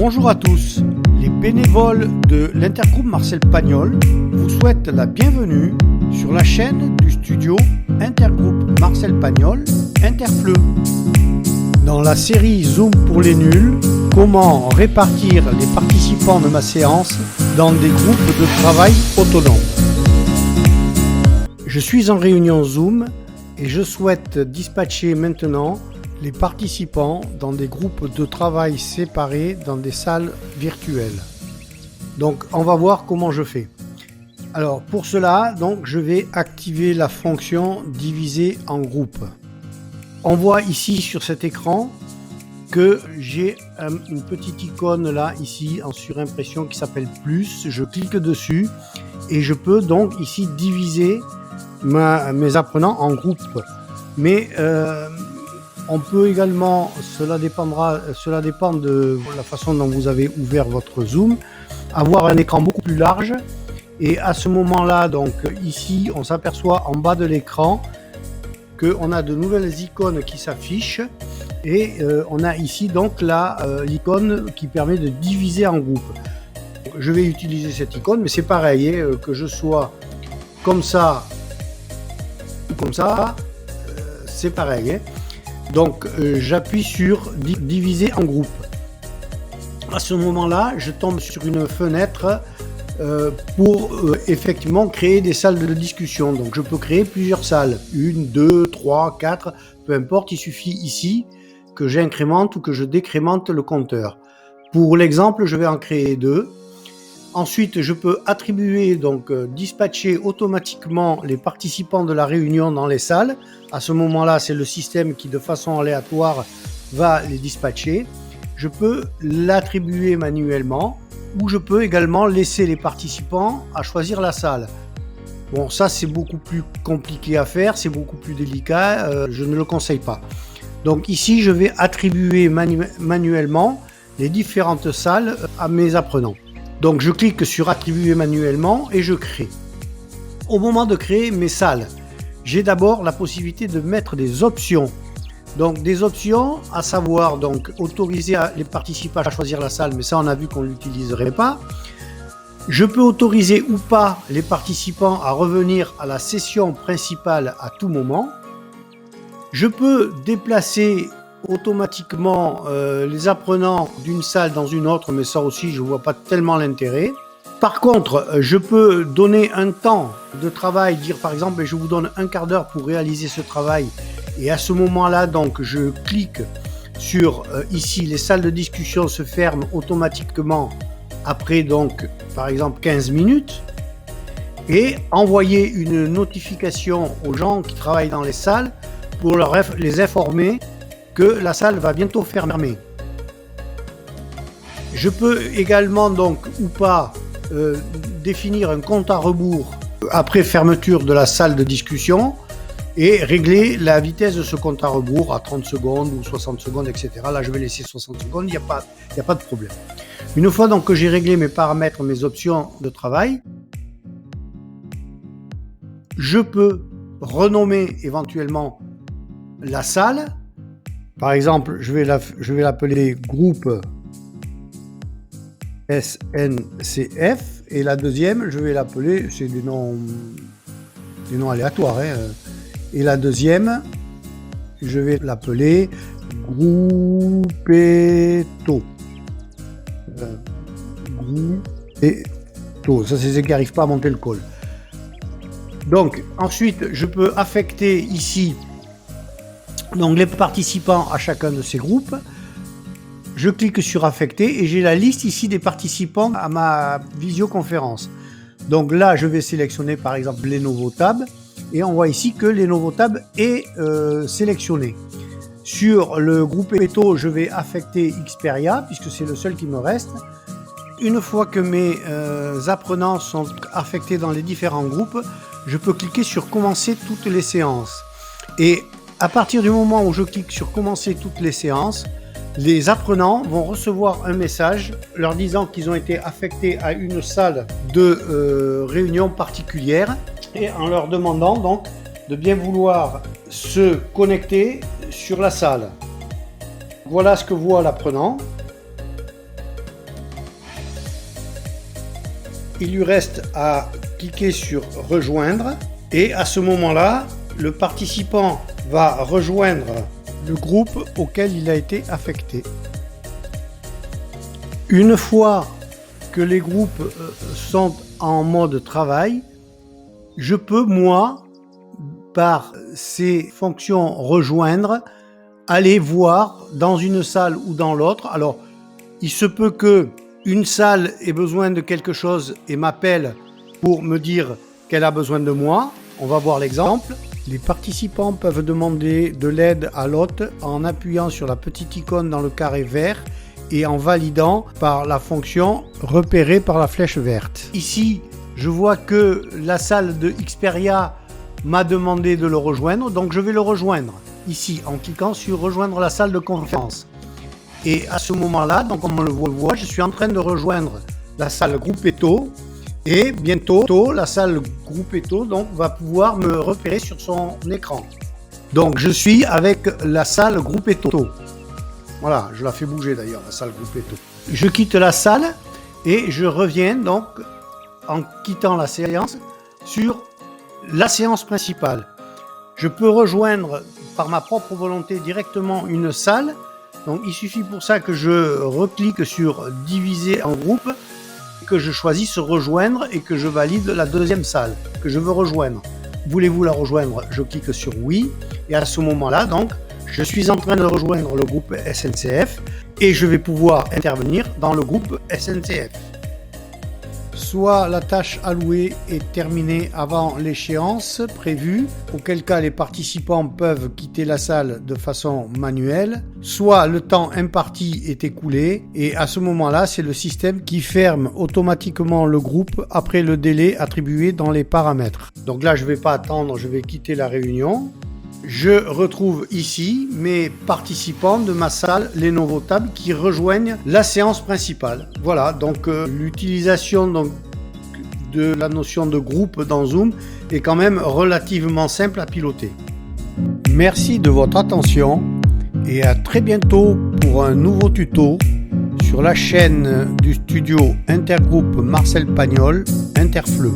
Bonjour à tous, les bénévoles de l'intergroupe Marcel Pagnol vous souhaitent la bienvenue sur la chaîne du studio Intergroupe Marcel Pagnol Interfleu. Dans la série Zoom pour les nuls, comment répartir les participants de ma séance dans des groupes de travail autonomes. Je suis en réunion Zoom et je souhaite dispatcher maintenant les participants dans des groupes de travail séparés dans des salles virtuelles. Donc on va voir comment je fais. Alors pour cela, donc, je vais activer la fonction diviser en groupe. On voit ici sur cet écran que j'ai une petite icône là ici en surimpression qui s'appelle plus. Je clique dessus et je peux donc ici diviser mes apprenants en groupes. Mais on peut également, cela dépend de la façon dont vous avez ouvert votre Zoom, avoir un écran beaucoup plus large. Et à ce moment-là, donc ici, on s'aperçoit en bas de l'écran qu'on a de nouvelles icônes qui s'affichent. Et on a ici donc l'icône qui permet de diviser en groupe. Je vais utiliser cette icône, mais c'est pareil, que je sois comme ça ou comme ça, c'est pareil. Donc j'appuie sur diviser en groupe. À ce moment-là, je tombe sur une fenêtre pour effectivement créer des salles de discussion. Donc je peux créer plusieurs salles, 1, 2, 3, 4, peu importe, il suffit ici que j'incrémente ou que je décrémente le compteur. Pour l'exemple, je vais en créer 2. Ensuite, je peux attribuer, donc dispatcher automatiquement les participants de la réunion dans les salles. À ce moment-là, c'est le système qui, de façon aléatoire, va les dispatcher. Je peux l'attribuer manuellement ou je peux également laisser les participants à choisir la salle. Bon, ça, c'est beaucoup plus compliqué à faire, c'est beaucoup plus délicat, je ne le conseille pas. Donc ici, je vais attribuer manuellement les différentes salles à mes apprenants. Donc je clique sur attribuer manuellement et je crée. Au moment de créer mes salles, j'ai d'abord la possibilité de mettre des options. Donc des options, à savoir donc autoriser les participants à choisir la salle, mais ça on a vu qu'on ne l'utiliserait pas. Je peux autoriser ou pas les participants à revenir à la session principale à tout moment. Je peux déplacer automatiquement les apprenants d'une salle dans une autre, mais ça aussi je ne vois pas tellement l'intérêt. Par contre, je peux donner un temps de travail, dire par exemple je vous donne un quart d'heure pour réaliser ce travail, et à ce moment-là donc je clique sur ici les salles de discussion se ferment automatiquement après donc par exemple 15 minutes, et envoyer une notification aux gens qui travaillent dans les salles pour les informer que la salle va bientôt fermer. Je peux également donc ou pas définir un compte à rebours après fermeture de la salle de discussion et régler la vitesse de ce compte à rebours à 30 secondes ou 60 secondes, etc. Là, je vais laisser 60 secondes, il n'y a pas de problème. Une fois donc que j'ai réglé mes paramètres, mes options de travail, je peux renommer éventuellement la salle. Par exemple, je vais l'appeler groupe SNCF et la deuxième, je vais l'appeler, c'est des noms aléatoires, et la deuxième, je vais l'appeler Groupeto. Groupeto, ça c'est ceux qui n'arrivent pas à monter le call. Donc ensuite, je peux affecter ici donc les participants à chacun de ces groupes. Je clique sur affecter et j'ai la liste ici des participants à ma visioconférence. Donc là, je vais sélectionner par exemple Lenovo Tab et on voit ici que Lenovo Tab est sélectionné. Sur le groupe Eto, je vais affecter Xperia puisque c'est le seul qui me reste. Une fois que mes apprenants sont affectés dans les différents groupes, je peux cliquer sur commencer toutes les séances. Et à partir du moment où je clique sur commencer toutes les séances, les apprenants vont recevoir un message leur disant qu'ils ont été affectés à une salle de réunion particulière et en leur demandant donc de bien vouloir se connecter sur la salle. Voilà ce que voit l'apprenant. il lui reste à cliquer sur rejoindre et à ce moment-là, le participant va rejoindre le groupe auquel il a été affecté. Une fois que les groupes sont en mode travail, je peux, moi, par ces fonctions rejoindre, aller voir dans une salle ou dans l'autre. Alors, il se peut que une salle ait besoin de quelque chose et m'appelle pour me dire qu'elle a besoin de moi. On va voir l'exemple. Les participants peuvent demander de l'aide à l'hôte en appuyant sur la petite icône dans le carré vert et en validant par la fonction repérée par la flèche verte. Ici, je vois que la salle de Xperia m'a demandé de le rejoindre, donc je vais le rejoindre ici en cliquant sur rejoindre la salle de conférence. Et à ce moment-là, donc comme on le voit, je suis en train de rejoindre la salle Gruppetto. Et bientôt, la salle Gruppetto donc, va pouvoir me repérer sur son écran. Donc, je suis avec la salle Gruppetto. Voilà, je la fais bouger d'ailleurs, la salle Gruppetto. Je quitte la salle et je reviens donc, en quittant la séance, sur la séance principale. Je peux rejoindre par ma propre volonté directement une salle. Donc, il suffit pour ça que je reclique sur diviser en groupe, que je choisisse rejoindre et que je valide la deuxième salle que je veux rejoindre. Voulez-vous la rejoindre? Je clique sur oui et à ce moment-là, donc, je suis en train de rejoindre le groupe SNCF et je vais pouvoir intervenir dans le groupe SNCF. Soit la tâche allouée est terminée avant l'échéance prévue, auquel cas les participants peuvent quitter la salle de façon manuelle, soit le temps imparti est écoulé et à ce moment-là, c'est le système qui ferme automatiquement le groupe après le délai attribué dans les paramètres. Donc là, je ne vais pas attendre, je vais quitter la réunion. Je retrouve ici mes participants de ma salle Lenovo Tab qui rejoignent la séance principale. Voilà, donc l'utilisation de la notion de groupe dans Zoom est quand même relativement simple à piloter. Merci de votre attention et à très bientôt pour un nouveau tuto sur la chaîne du studio Intergroupe Marcel Pagnol, Interfleu.